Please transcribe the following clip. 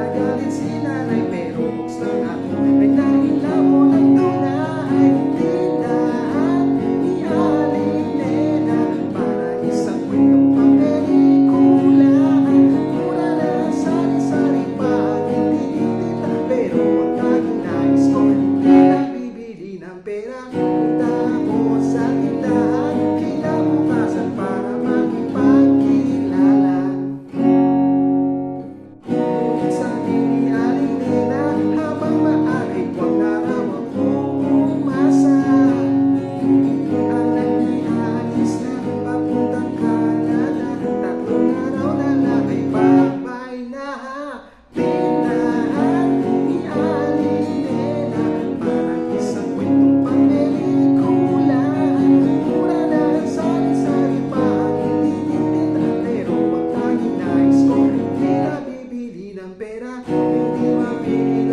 nagalit si nanay, pero books lang ako ay nahilamo ng tunay. Tindahan ni Aling Nena, para isang kwentong papelikula. Mura na sari-sari pa ang tinitinda, pero ang tanging nais ko, hindi na bibili ng pera. Punta ako sa tindahan kinabukasan para makipagkilala. Sabi ni Aling Nena, habang maaari huwag na raw akong umasa. Alam niya'y aalis na papuntang Canada, 3 araw na lang ay babay na. Tindahan ni Aling Nena, parang isang kwentong papelikula. Mura na sari-sari pa ang tinitinda, pero ang tanging nais ko, hindi na bibili ng pera, hindi mabili